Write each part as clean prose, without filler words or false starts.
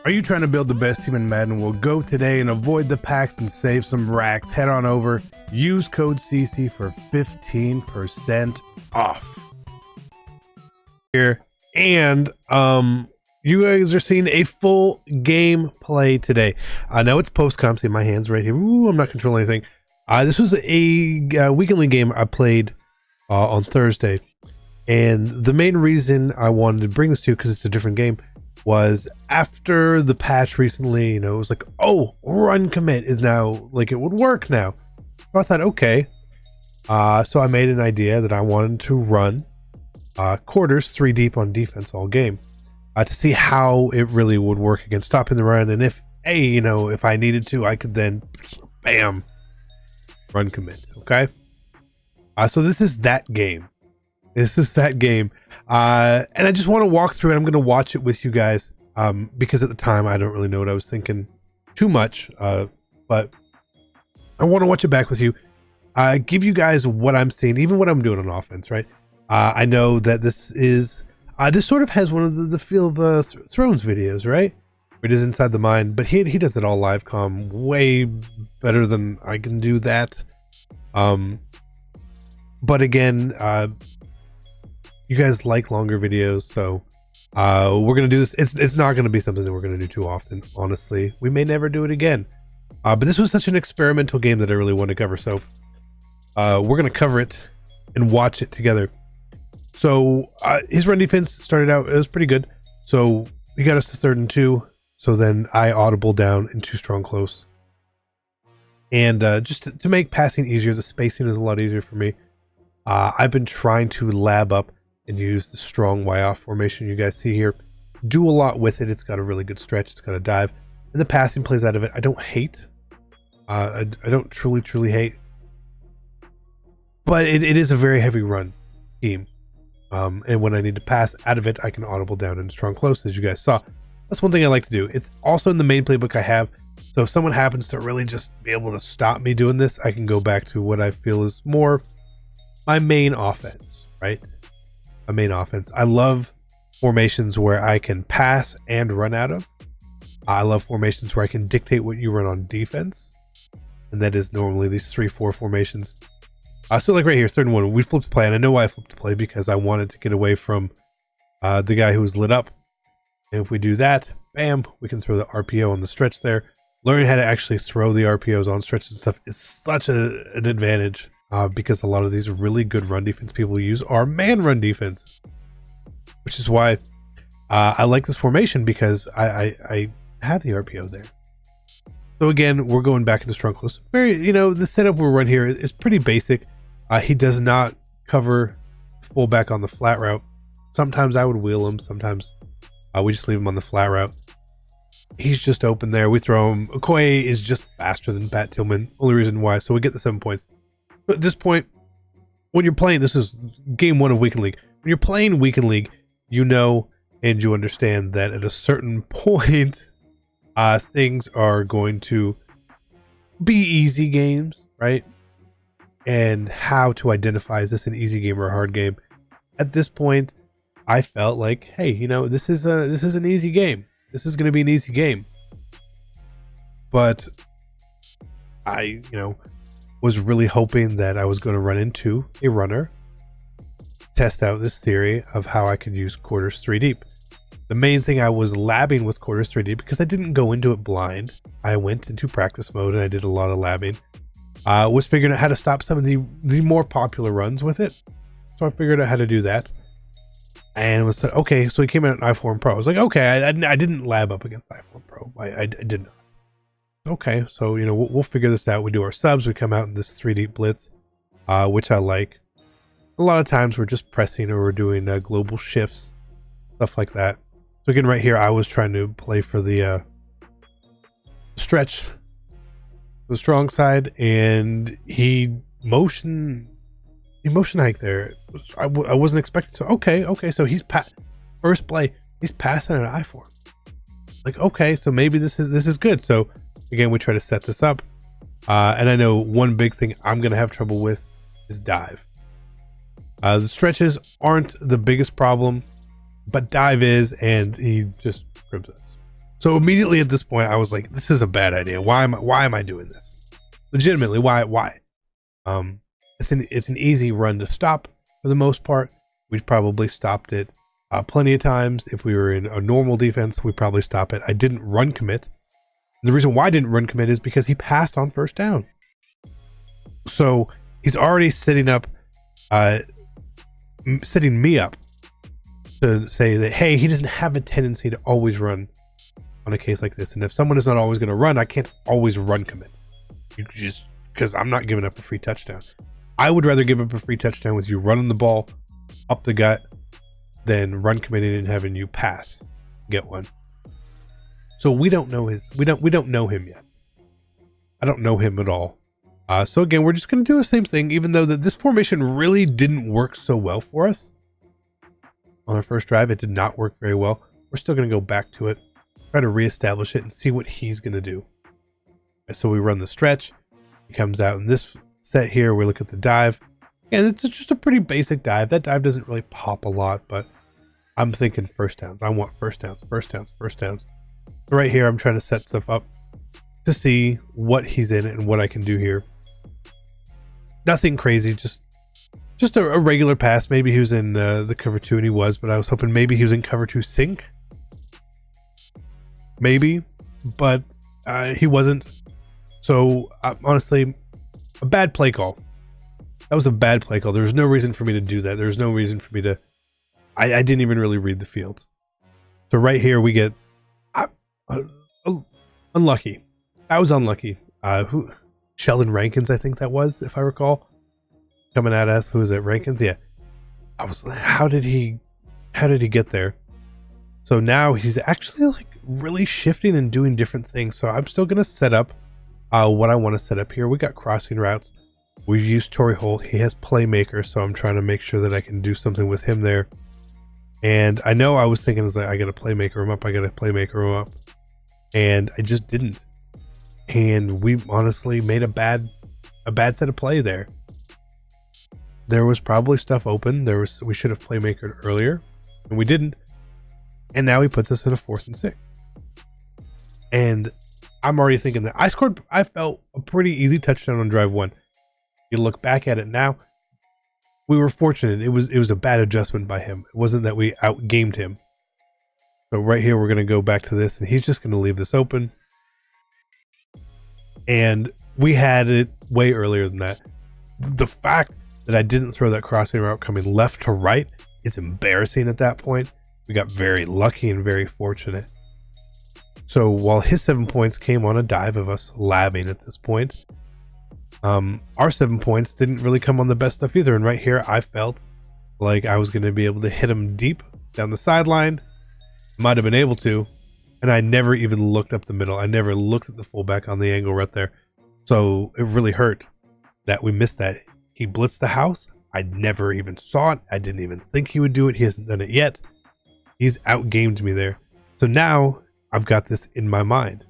Are you trying to build the best team in Madden? Well, go today and avoid the packs and save some racks. Head on over, use code CC for 15% off. Here, and you guys are seeing a full gameplay today. I know it's post-comp, see my hands right here. Ooh, I'm not controlling anything. This was a weekly game I played on Thursday, and the main reason I wanted to bring this to you, because it's a different game, was after the patch recently, you know, it was like, oh, run commit is now, like, it would work now. So I thought, okay. So I made an idea that I wanted to run quarters 3 deep on defense all game to see how it really would work against stopping the run. And if, hey, you know, if I needed to, I could then, bam, run commit. Okay. So this is that game. This is that game. And I just want to walk through it. I'm going to watch it with you guys because at the time I don't really know what I was thinking too much, but I want to watch it back with you, give you guys what I'm seeing, even what I'm doing on offense, right? I know that this is this sort of has one of the feel of Thrones videos, right? It is inside the mind, but he does it all live comm way better than I can do that. But again, you guys like longer videos, so we're gonna do this. It's not gonna be something that we're gonna do too often, honestly. We may never do it again, but this was such an experimental game that I really wanted to cover, so we're gonna cover it and watch it together. So his run defense started out, it was pretty good, so he got us to 3rd and 2. So then I audible down in 2 strong close, and just to make passing easier, the spacing is a lot easier for me. I've been trying to lab up and use the strong Y-off formation you guys see here. Do a lot with it. It's got a really good stretch. It's got a dive. And the passing plays out of it, I don't hate. I don't truly hate. But it is a very heavy run scheme. And when I need to pass out of it, I can audible down into strong close, as you guys saw. That's one thing I like to do. It's also in the main playbook I have. So if someone happens to really just be able to stop me doing this, I can go back to what I feel is more my main offense, right? My main offense. I love formations where I can pass and run out of. I love formations where I can dictate what you run on defense, and that is normally these 3-4 formations. So like right here, 3rd and 1, we flipped play, and I know why I flipped play, because I wanted to get away from the guy who was lit up. And if we do that, bam, we can throw the RPO on the stretch there. Learning how to actually throw the RPOs on stretches and stuff is such an advantage. Because a lot of these really good run defense people use are man run defense, which is why I like this formation, because I have the RPO there. So again, we're going back into strong close. Very, you know, the setup we'll run here is pretty basic. He does not cover fullback on the flat route. Sometimes I would wheel him. Sometimes we just leave him on the flat route. He's just open there. We throw him. Okoye is just faster than Pat Tillman. Only reason why. So we get the 7 points. But at this point, when you're playing, this is game 1 of Weekend League. When you're playing Weekend League, you know and you understand that at a certain point, things are going to be easy games, right? And how to identify, is this an easy game or a hard game? At this point, I felt like, hey, you know, this is an easy game. This is going to be an easy game. But I, you know, was really hoping that I was going to run into a runner, test out this theory of how I could use quarters 3 deep. The main thing I was labbing with quarters 3 deep, because I didn't go into it blind. I went into practice mode and I did a lot of labbing. Was figuring out how to stop some of the more popular runs with it. So I figured out how to do that. And was okay, so he came out in I-Form Pro. I was like, okay, I didn't lab up against I-Form Pro. I didn't. Okay, so, you know, we'll figure this out. We do our subs. We come out in this 3 deep blitz, which I like. A lot of times we're just pressing, or we're doing global shifts, stuff like that. So again, right here, I was trying to play for the stretch, the strong side, and he motion hike there. I wasn't expecting. So okay, so he's first play, he's passing an I-form. Like, okay, so maybe this is good. So again, we try to set this up, and I know one big thing I'm gonna have trouble with is dive. The stretches aren't the biggest problem, but dive is, and he just crimps us. So immediately at this point, I was like, this is a bad idea. Why am I doing this? Legitimately, why? It's an easy run to stop for the most part. We've probably stopped it plenty of times. If we were in a normal defense, we probably stop it. I didn't run commit. And the reason why I didn't run commit is because he passed on first down. So he's already setting me up to say that, hey, he doesn't have a tendency to always run on a case like this. And if someone is not always going to run, I can't always run commit. You just, because I'm not giving up a free touchdown. I would rather give up a free touchdown with you running the ball up the gut than run committing and having you pass, get one. So we don't know we don't know him yet. I don't know him at all. So again, we're just going to do the same thing, even though this formation really didn't work so well for us. On our first drive, it did not work very well. We're still going to go back to it, try to reestablish it and see what he's going to do. So we run the stretch. He comes out in this set here. We look at the dive. And it's just a pretty basic dive. That dive doesn't really pop a lot, but I'm thinking first downs. I want first downs. So right here, I'm trying to set stuff up to see what he's in and what I can do here. Nothing crazy, just a regular pass. Maybe he was in the cover 2 and he was, but I was hoping maybe he was in cover 2 sink. Maybe, but he wasn't. So honestly, a bad play call. That was a bad play call. There was no reason for me to do that. There was no reason for me to, I didn't even really read the field. So right here we get unlucky. I was unlucky. Sheldon Rankins, I think that was, if I recall, coming at us. Who was it? Rankins? Yeah. I was like, how did he get there? So now he's actually like really shifting and doing different things. So I'm still going to set up what I want to set up here. We got crossing routes. We've used Torrey Holt. He has playmaker. So I'm trying to make sure that I can do something with him there. And I know I was thinking, I got to playmaker him up. I got to playmaker him up. And I just didn't. And we honestly made a bad set of play there. There was probably stuff open. We should have playmakered earlier, and we didn't. And now he puts us in a 4th and 6. And I'm already thinking that I felt a pretty easy touchdown on drive 1. You look back at it now, we were fortunate. It was a bad adjustment by him. It wasn't that we outgamed him. So right here, we're going to go back to this, and he's just going to leave this open. And we had it way earlier than that. The fact that I didn't throw that crossing route coming left to right is embarrassing at that point. We got very lucky and very fortunate. So while his 7 points came on a dive of us labbing at this point, our 7 points didn't really come on the best stuff either. And right here, I felt like I was going to be able to hit him deep down the sideline. Might have been able to. And I never even looked up the middle. I never looked at the fullback on the angle right there. So it really hurt that we missed that. He blitzed the house. I never even saw it. I didn't even think he would do it. He hasn't done it yet. He's outgamed me there. So now I've got this in my mind.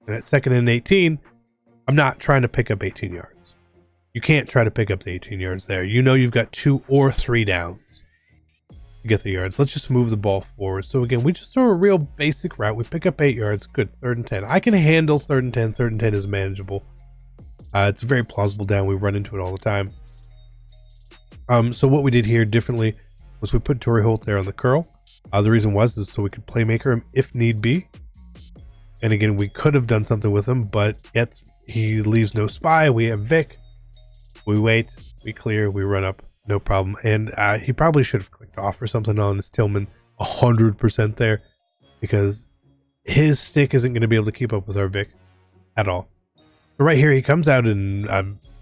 And at 2nd and 18, I'm not trying to pick up 18 yards. You can't try to pick up the 18 yards there. You know you've got 2 or 3 downs to get the yards. Let's just move the ball forward. So again, we just throw a real basic route. We pick up 8 yards. Good. 3rd and 10. I can handle 3rd and 10. 3rd and 10 is manageable. It's a very plausible down. We run into it all the time. So what we did here differently was we put Torrey Holt there on the curl. The reason was so we could playmaker him if need be. And again, we could have done something with him, but yet he leaves no spy. We have Vic. We wait. We clear. We run up. No problem. And he probably should have clicked off or something on his Tillman 100% there, because his stick isn't going to be able to keep up with our Vic at all. But right here, he comes out in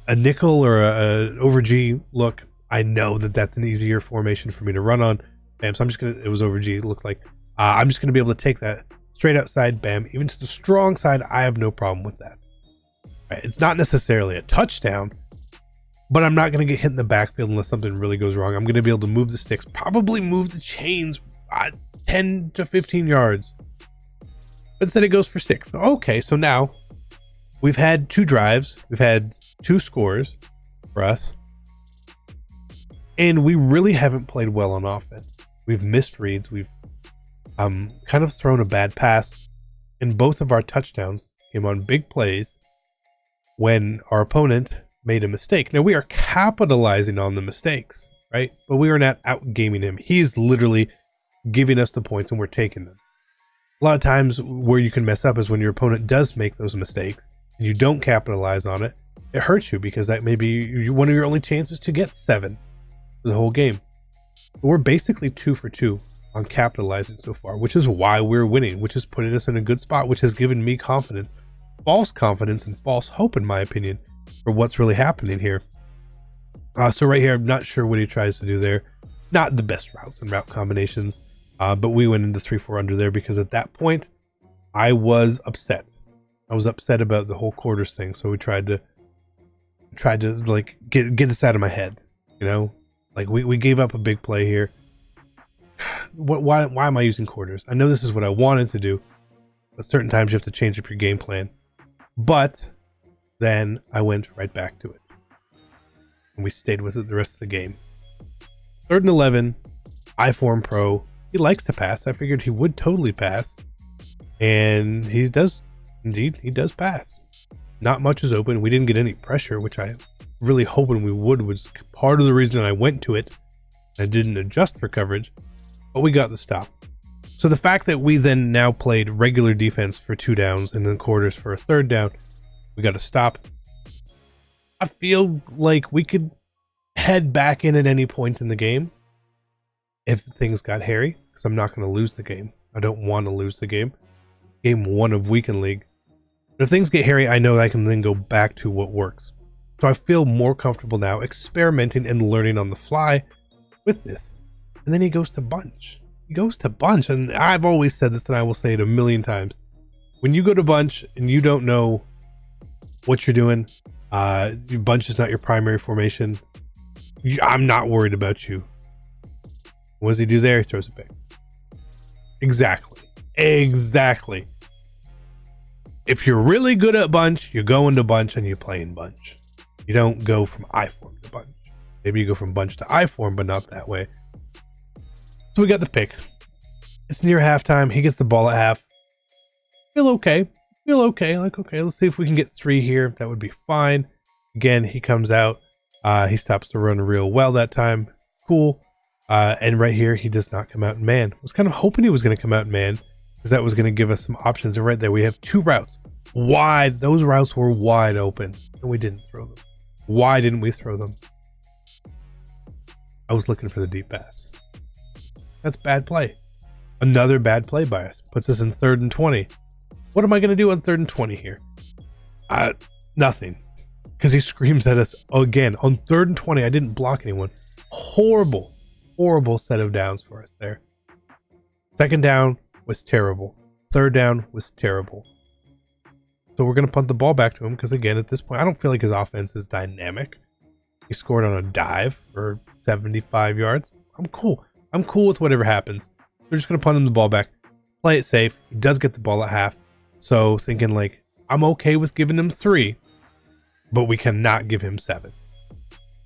a nickel or a over G look. I know that that's an easier formation for me to run on. Bam. So I'm just going to, it was over G. It looked like I'm just going to be able to take that straight outside. Bam. Even to the strong side, I have no problem with that. Right. It's not necessarily a touchdown, but I'm not going to get hit in the backfield unless something really goes wrong. I'm going to be able to move the sticks, probably move the chains 10 to 15 yards. But instead it goes for 6. Okay, so now we've had 2 drives. We've had 2 scores for us. And we really haven't played well on offense. We've missed reads. We've kind of thrown a bad pass. And both of our touchdowns came on big plays when our opponent made a mistake. Now we are capitalizing on the mistakes, right? But we are not out gaming him. He's literally giving us the points and we're taking them. A lot of times where you can mess up is when your opponent does make those mistakes and you don't capitalize on it. It hurts you because that may be one of your only chances to get 7 for the whole game. But we're basically 2 for 2 on capitalizing so far, which is why we're winning, which is putting us in a good spot, which has given me confidence, false confidence and false hope, in my opinion, for what's really happening here. So right here, I'm not sure what he tries to do there. Not the best routes and route combinations, but we went into 3-4 under there because at that point, I was upset. I was upset about the whole quarters thing, so we tried to like get this out of my head, you know? Like we gave up a big play here. Why am I using quarters? I know this is what I wanted to do, but certain times you have to change up your game plan. But then I went right back to it. And we stayed with it the rest of the game. 3rd and 11, I-form pro. He likes to pass. I figured he would totally pass. And he does, indeed, he does pass. Not much is open. We didn't get any pressure, which I really hoping we would, was part of the reason I went to it. I didn't adjust for coverage, but we got the stop. So the fact that we then now played regular defense for 2 downs and then quarters for a 3rd down, we got a stop. I feel like we could head back in at any point in the game if things got hairy, because I'm not going to lose the game. I don't want to lose the game. Game 1 of Weekend League. But if things get hairy, I know I can then go back to what works. So I feel more comfortable now experimenting and learning on the fly with this. And then he goes to bunch. He goes to bunch. And I've always said this and I will say it a million times. When you go to bunch and you don't know what you're doing, bunch is not your primary formation, I'm not worried about you. What does he do there? He throws it back. Exactly. Exactly. If you're really good at bunch, you go into bunch and you play in bunch. You don't go from I-form to bunch. Maybe you go from bunch to I-form, but not that way. So we got the pick. It's near halftime. He gets the ball at half. Feel okay. Feel okay. Like, okay, let's see if we can get 3 here. That would be fine. Again, he comes out. He stops the run real well that time. Cool. And right here, he does not come out in man. I was kind of hoping he was going to come out in man because that was going to give us some options. And right there, we have 2 routes. Wide. Those routes were wide open. And we didn't throw them. Why didn't we throw them? I was looking for the deep pass. That's bad play. Another bad play by us. Puts us in 3rd and 20. What am I going to do on 3rd and 20 here? Nothing. Because he screams at us again. On 3rd and 20, I didn't block anyone. Horrible, horrible set of downs for us there. 2nd down was terrible. 3rd down was terrible. So we're going to punt the ball back to him because, again, at this point, I don't feel like his offense is dynamic. He scored on a dive for 75 yards. I'm cool. I'm cool with whatever happens. We're just going to punt him the ball back. Play it safe. He does get the ball at half. So thinking like, I'm okay with giving him 3, but we cannot give him 7.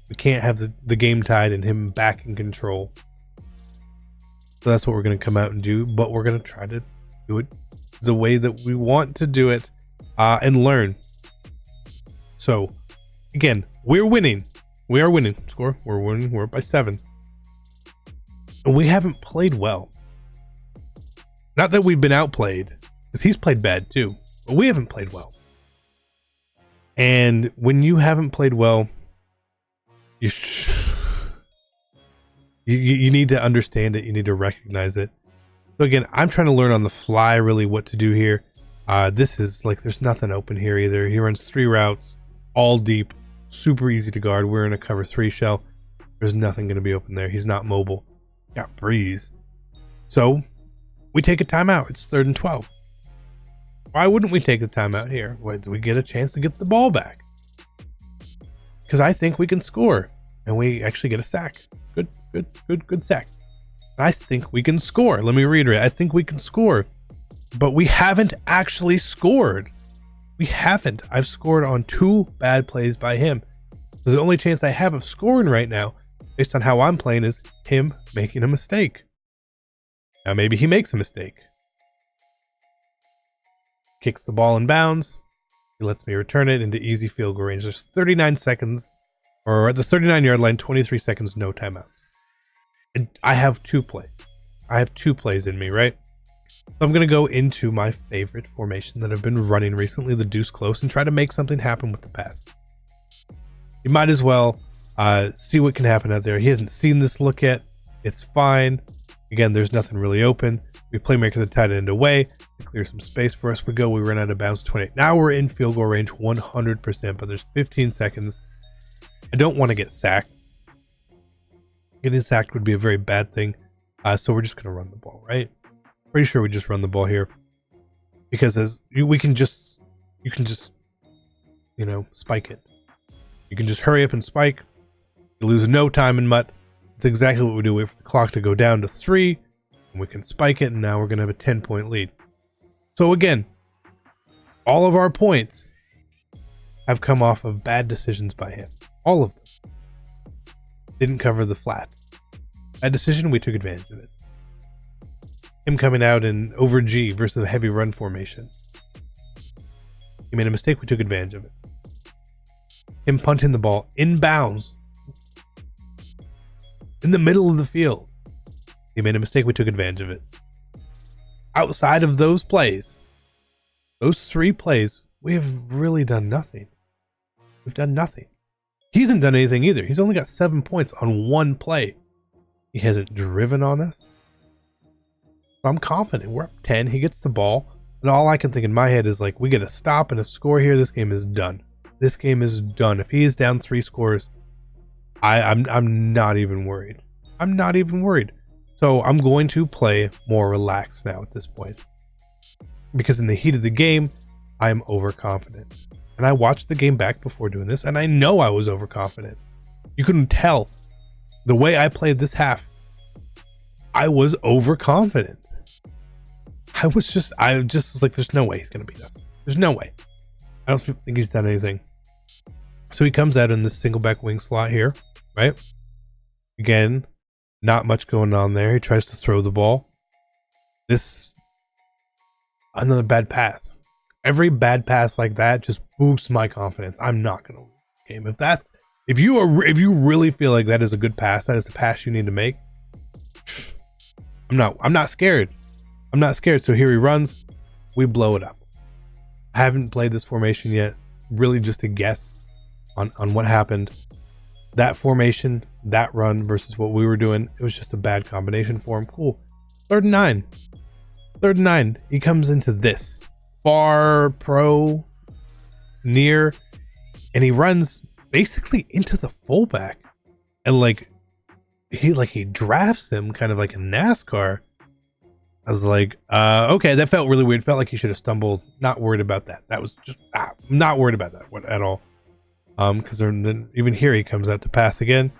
We can't have the game tied and him back in control. So that's what we're going to come out and do, but we're going to try to do it the way that we want to do it and learn. So again, we're winning. We are winning. Score. We're winning. We're up by 7. And we haven't played well. Not that we've been outplayed, because he's played bad too, but we haven't played well. And when you haven't played well, you need to understand it. You need to recognize it. So again, I'm trying to learn on the fly really what to do here. This is like, there's nothing open here either. He runs 3 routes, all deep, super easy to guard. We're in a cover 3 shell. There's nothing going to be open there. He's not mobile. Got breeze. So we take a timeout. It's 3rd and 12. Why wouldn't we take the timeout here? Why do we get a chance to get the ball back? Because I think we can score, and we actually get a sack. Good sack. I think we can score. Let me reiterate. I think we can score, but we haven't actually scored. We haven't. I've scored on 2 bad plays by him. So the only chance I have of scoring right now, based on how I'm playing, is him making a mistake. Now maybe he makes a mistake. kicks the ball in bounds. He lets me return it into easy field goal range. There's 39 seconds, or at the 39-yard line, 23 seconds, no timeouts. And I have 2 plays. I have 2 plays in me, right? So I'm going to go into my favorite formation that I've been running recently, the deuce close, and try to make something happen with the pass. You might as well see what can happen out there. He hasn't seen this look yet. It's fine. Again, there's nothing really open. We playmaker the tight end away. Clear some space for us. We run out of bounds 28. Now we're in field goal range 100%, but there's 15 seconds. I don't want to get sacked. Getting sacked would be a very bad thing. So we're just going to run the ball, right? Pretty sure we just run the ball here. Because you can just, spike it. You can just hurry up and spike. You lose no time in mutt. It's exactly what we do. Wait for the clock to go down to 3. And we can spike it, and now we're going to have a 10-point lead. So again, all of our points have come off of bad decisions by him. All of them. Didn't cover the flat. Bad decision, we took advantage of it. Him coming out in over G versus a heavy run formation. He made a mistake, we took advantage of it. Him punting the ball in bounds in the middle of the field. He made a mistake, we took advantage of it. Outside of those plays, those 3 plays, we have really done nothing. We've done nothing. He hasn't done anything either. He's only got 7 points on 1 play. He hasn't driven on us. So I'm confident. We're up 10. He gets the ball. And all I can think in my head is like, we get a stop and a score here. This game is done. This game is done. If he is down 3 scores, I'm not even worried. I'm not even worried. So I'm going to play more relaxed now at this point. Because in the heat of the game, I'm overconfident. And I watched the game back before doing this, and I know I was overconfident. You couldn't tell. The way I played this half, I was overconfident. I just was like, there's no way he's going to beat us. There's no way. I don't think he's done anything. So he comes out in this single back wing slot here, right? Again, not much going on there. He tries to throw the ball. Another bad pass. Every bad pass like that just boosts my confidence. I'm not going to lose the game. If you really feel like that is a good pass, that is the pass you need to make. I'm not scared. I'm not scared. So here he runs. We blow it up. I haven't played this formation yet. Really just a guess on what happened. That formation, that run versus what we were doing, it was just a bad combination for him. Cool. 3rd and 9. 3rd and 9. He comes into this. Far, pro, near, and he runs basically into the fullback. And he drafts him kind of like a NASCAR. I was like, okay, that felt really weird. Felt like he should have stumbled. Not worried about that. That was just not worried about that at all. Because then even here he comes out to pass again.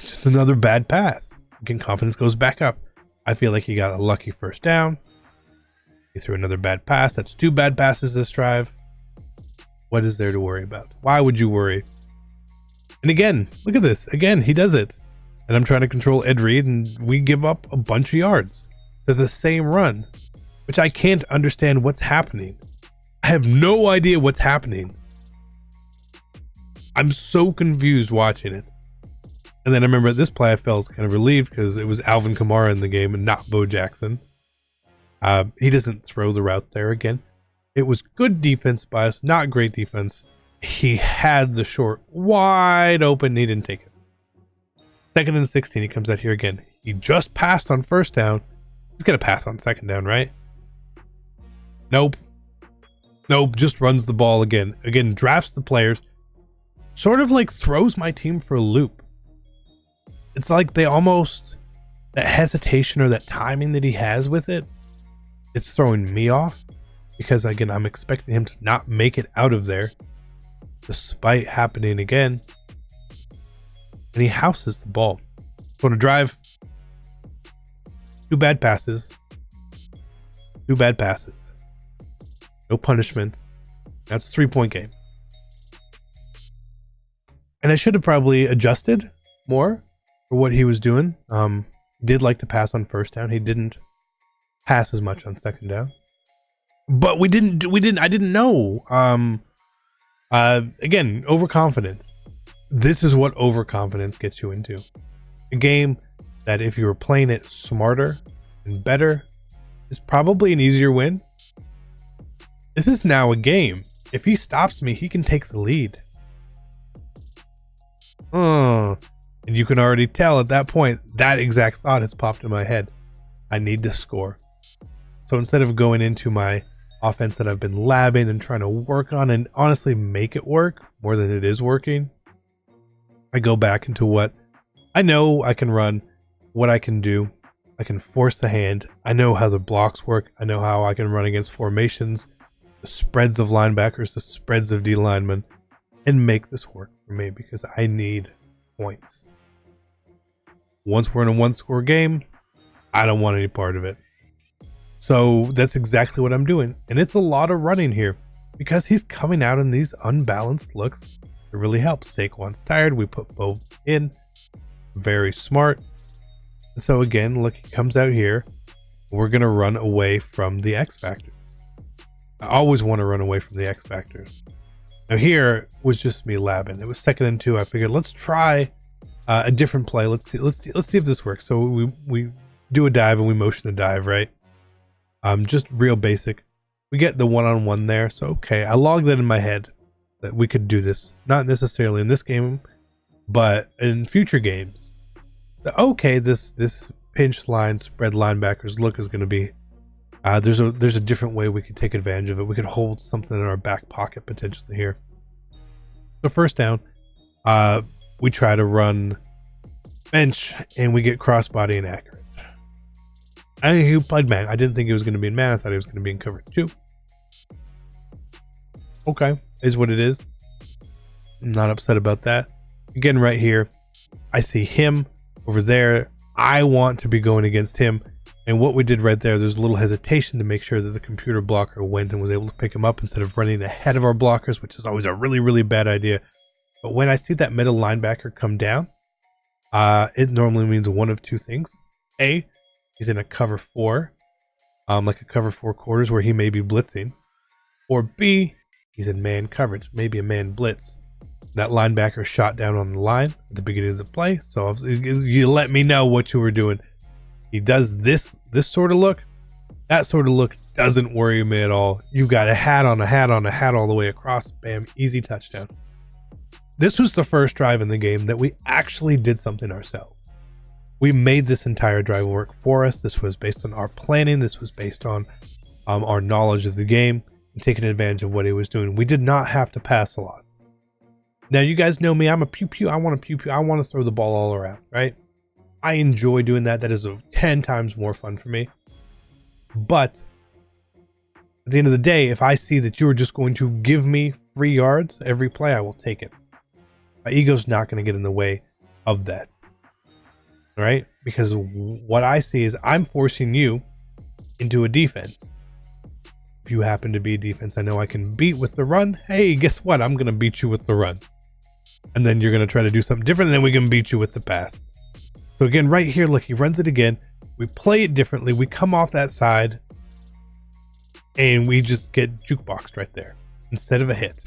Just another bad pass. Again, confidence goes back up. I feel like he got a lucky first down. He threw another bad pass. That's 2 bad passes this drive. What is there to worry about? Why would you worry? And again, look at this. Again, he does it. And I'm trying to control Ed Reed, and we give up a bunch of yards to the same run, which I can't understand what's happening. I have no idea what's happening. I'm so confused watching it. And then I remember at this play, I felt kind of relieved because it was Alvin Kamara in the game and not Bo Jackson. He doesn't throw the route there again. It was good defense by us, not great defense. He had the short wide open. He didn't take it. 2nd and 16. He comes out here again. He just passed on 1st down. He's going to pass on 2nd down, right? Nope. Just runs the ball again. Again, drafts the players. Sort of like throws my team for a loop. It's like they almost, that hesitation or that timing that he has with it, it's throwing me off. Because again, I'm expecting him to not make it out of there. Despite happening again. And he houses the ball. So on a drive, 2 bad passes. 2 bad passes. No punishment. That's a 3-point game. And I should have probably adjusted more for what he was doing. Did like to pass on 1st down. He didn't pass as much on 2nd down. but I didn't know. Again, overconfidence. This is what overconfidence gets you into. A game that if you were playing it smarter and better is probably an easier win. This is now a game. If he stops me, he can take the lead. And you can already tell at that point, that exact thought has popped in my head. I need to score. So instead of going into my offense that I've been labbing and trying to work on and honestly make it work more than it is working, I go back into what I know I can run, what I can do. I can force the hand. I know how the blocks work. I know how I can run against formations, the spreads of linebackers, the spreads of D linemen, and make this work for me because I need points. Once we're in a one-score game, I don't want any part of it. So that's exactly what I'm doing. And it's a lot of running here because he's coming out in these unbalanced looks. It really helps. Saquon's tired. We put Bo in. Very smart. So again, look, he comes out here. We're going to run away from the X factors. I always want to run away from the X factors. Now here was just me labbing. It was 2nd and 2. I figured let's try a different play. Let's see if this works. So we do a dive and we motion a dive, right? Just real basic. We get the one-on-one there. So okay, I logged that in my head that we could do this. Not necessarily in this game, but in future games. Okay, this pinch line spread linebackers look is going to be there's a different way we could take advantage of it. We could hold something in our back pocket potentially here. So first down, we try to run bench and we get crossbody inaccurate. He played man. I didn't think it was going to be in man. I thought he was going to be in cover 2. Okay, is what it is. I'm not upset about that. Again, right here, I see him over there. I want to be going against him. And what we did right there, there's a little hesitation to make sure that the computer blocker went and was able to pick him up instead of running ahead of our blockers, which is always a really, really bad idea. But when I see that middle linebacker come down, it normally means one of two things. A, he's in a cover 4, like a cover 4 quarters where he may be blitzing. Or B, he's in man coverage, maybe a man blitz. That linebacker shot down on the line at the beginning of the play. So you let me know what you were doing. He does this sort of look. That sort of look doesn't worry me at all. You got a hat on a hat on a hat all the way across. Bam, easy touchdown. This was the first drive in the game that we actually did something ourselves. We made this entire drive work for us. This was based on our planning. This was based on our knowledge of the game and taking advantage of what he was doing. We did not have to pass a lot. Now, you guys know me. I'm a pew-pew. I want to pew-pew. I want to throw the ball all around, right? I enjoy doing that. That is 10 times more fun for me. But at the end of the day, if I see that you are just going to give me 3 yards every play, I will take it. My ego's not going to get in the way of that. All right? Because what I see is I'm forcing you into a defense. If you happen to be a defense I know I can beat with the run, hey, guess what? I'm going to beat you with the run. And then you're going to try to do something different, and then we can beat you with the pass. So again, right here, look, he runs it again. We play it differently. We come off that side, and we just get jukeboxed right there instead of a hit.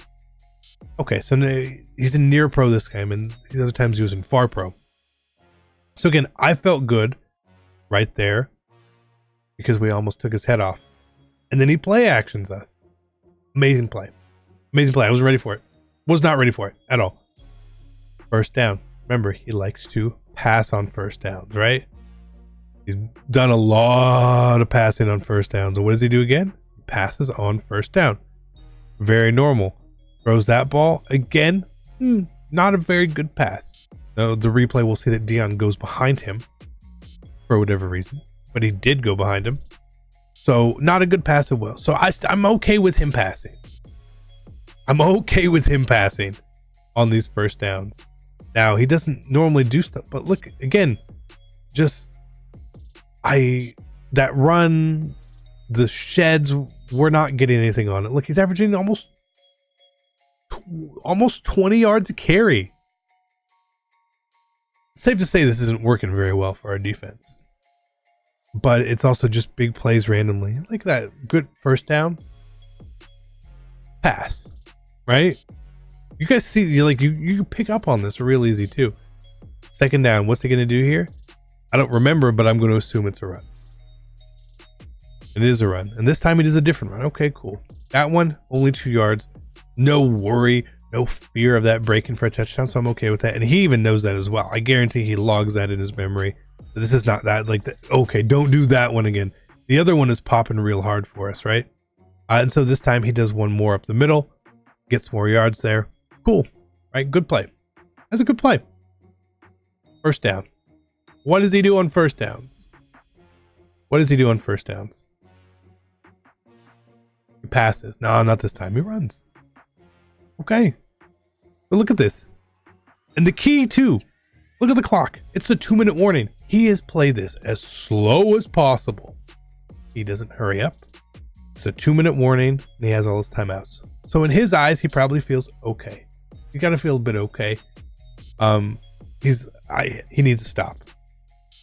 Okay, so he's in near pro this game, and the other times he was in far pro. So again, I felt good right there because we almost took his head off. And then he play actions us. Amazing play. Amazing play. I wasn't ready for it. Was not ready for it at all. First down. Remember, he likes to pass on first downs, right? He's done a lot of passing on first downs. And what does he do again? He passes on first down. Very normal. Throws that ball. Again, not a very good pass. Now, the replay will see that Dion goes behind him for whatever reason. But he did go behind him. So not a good pass at will. So I'm okay with him passing. I'm okay with him passing on these first downs. Now, he doesn't normally do stuff, but look, again, just that run, the sheds, we're not getting anything on it. Look, he's averaging almost 20 yards a carry. It's safe to say this isn't working very well for our defense. but it's also just big plays randomly. Like that good first down pass, right? You guys see, you pick up on this real easy too. Second down, what's he going to do here? I don't remember, but I'm going to assume it's a run. It is a run, and this time it is a different run. Okay, cool. That one only 2 yards. No worry, no fear of that breaking for a touchdown, so I'm okay with that. And he even knows that as well. I guarantee he logs that in his memory. This is not that like that. Okay, don't do that one again. The other one is popping real hard for us, right? And so this time he does one more up the middle, gets more yards there. Cool, right? Good play. That's a good play. First down. What does he do on first downs? What does he do on first downs? He passes. No, not this time. He runs. Okay. But look at this. And the key too. Look at the clock. It's the 2-minute warning. He has played this as slow as possible. He doesn't hurry up. It's a 2-minute warning, and he has all his timeouts. So in his eyes, he probably feels okay. You gotta feel a bit okay. He needs to stop.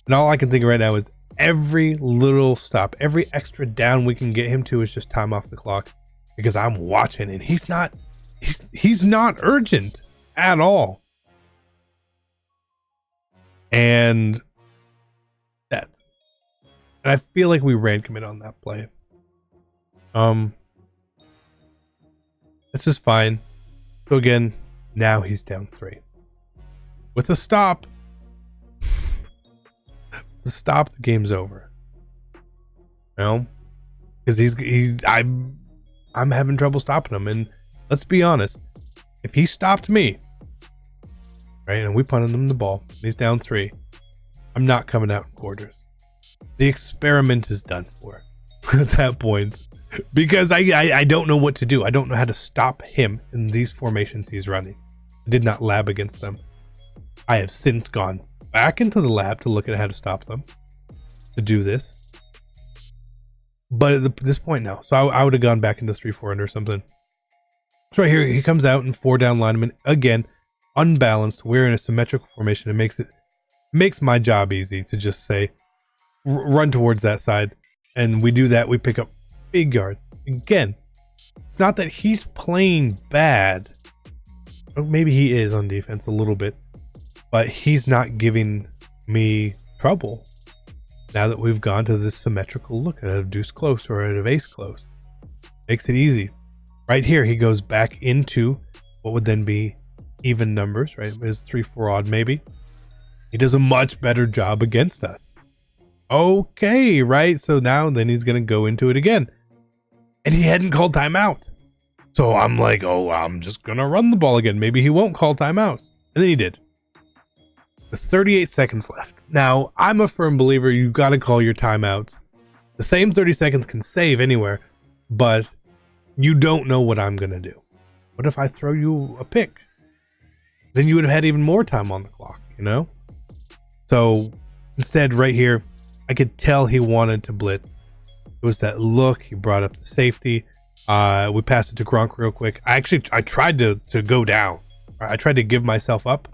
And all I can think of right now is every little stop, every extra down we can get him to is just time off the clock, because I'm watching and he's not urgent at all. And I feel like we ran commit on that play. It's just fine. So again, now he's down 3 with a stop. The game's over. You know, because I'm having trouble stopping him. And let's be honest, if he stopped me, right, and we punted him the ball, and he's down 3, I'm not coming out in quarters. The experiment is done for at that point, because I don't know what to do. I don't know how to stop him in these formations he's running. I did not lab against them. I have since gone back into the lab to look at how to stop them, to do this. But at this point now, so I would have gone back into 3-4 or something. So right here, he comes out in 4 down linemen again, unbalanced. We're in a symmetrical formation. It makes my job easy to just say, run towards that side, and we do that. We pick up big yards. Again, it's not that he's playing bad. Maybe he is on defense a little bit, but he's not giving me trouble now that we've gone to this symmetrical look at a deuce close or at a ace close. Makes it easy. Right here, he goes back into what would then be even numbers, right? It's 3-4 odd maybe. He does a much better job against us. Okay, right? So now then he's going to go into it again. And he hadn't called timeout. So I'm like, oh, I'm just going to run the ball again. Maybe he won't call timeout. And then he did. With 38 seconds left. Now, I'm a firm believer you got to call your timeouts. The same 30 seconds can save anywhere, but you don't know what I'm going to do. What if I throw you a pick? Then you would have had even more time on the clock, you know? So instead, right here, I could tell he wanted to blitz. It was that look. He brought up the safety. We passed it to Gronk real quick. I tried to go down. I tried to give myself up.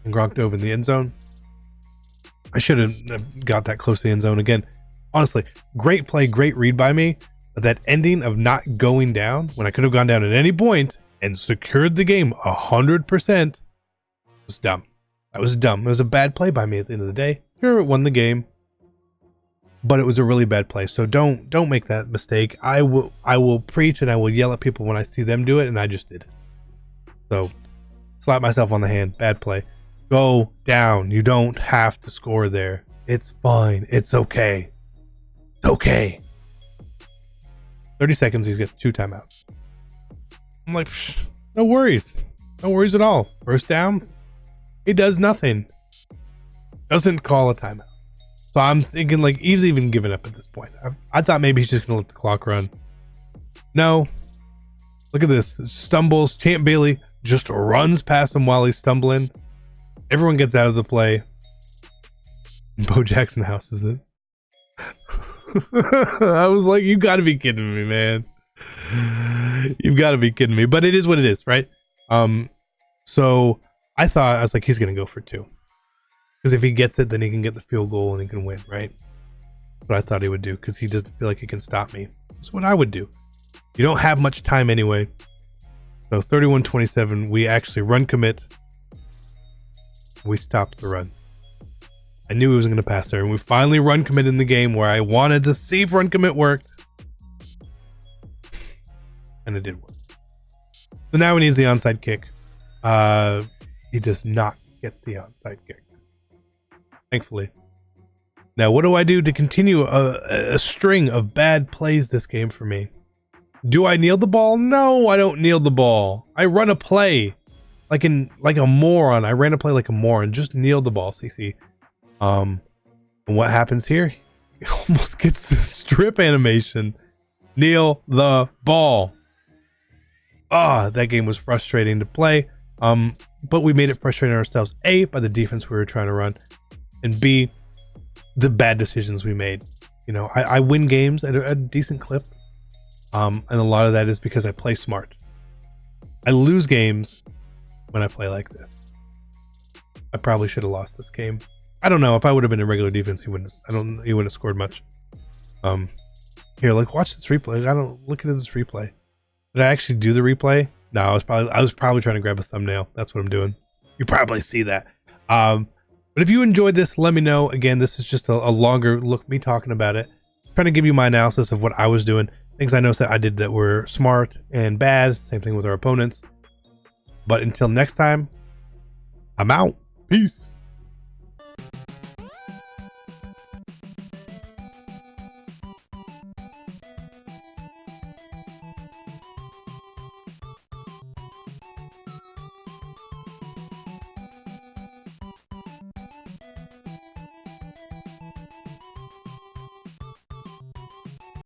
And Gronk dove in the end zone. I should have got that close to the end zone again. Honestly, great play, great read by me. But that ending of not going down when I could have gone down at any point and secured the game 100% was dumb. That was dumb. It was a bad play by me at the end of the day. Sure, it won the game, but it was a really bad play. So don't make that mistake. I will preach and I will yell at people when I see them do it, and I just did it. So slap myself on the hand. Bad play. Go down. You don't have to score there. It's fine. It's okay. It's okay. 30 seconds. He gets 2 timeouts. I'm like, no worries. No worries at all. First down. He does nothing. Doesn't call a timeout. So I'm thinking like he's even given up at this point. I thought maybe he's just going to let the clock run. No. Look at this. Stumbles. Champ Bailey just runs past him while he's stumbling. Everyone gets out of the play. Bo Jackson houses it. I was like, you got to be kidding me, man. You've got to be kidding me. But it is what it is, right? So I was like, he's going to go for 2. Because if he gets it, then he can get the field goal and he can win, right? That's what I thought he would do, because he doesn't feel like he can stop me. That's what I would do. You don't have much time anyway. So 31-27, we actually run commit. We stopped the run. I knew he was going to pass there, and we finally run commit in the game where I wanted to see if run commit worked. And it did work. So now he needs the onside kick. He does not get the onside kick, thankfully. Now, what do I do to continue a string of bad plays this game for me? Do I kneel the ball? No, I don't kneel the ball. I run a play like a moron. I ran a play like a moron. Just kneel the ball, CC. And what happens here? He almost gets the strip animation. Kneel the ball. That game was frustrating to play. But we made it frustrating ourselves. A, by the defense we were trying to run, and B, the bad decisions we made. You know, I win games at a decent clip. And a lot of that is because I play smart. I lose games when I play like this. I probably should have lost this game. I don't know. If I would have been in regular defense, he wouldn't have scored much. Here, like, watch this replay. Look at this replay. Did I actually do the replay? No, I was probably trying to grab a thumbnail. That's what I'm doing. You probably see that. But if you enjoyed this, let me know. Again, this is just a longer look, me talking about it, trying to give you my analysis of what I was doing. Things I noticed that I did that were smart and bad. Same thing with our opponents. But until next time, I'm out. Peace.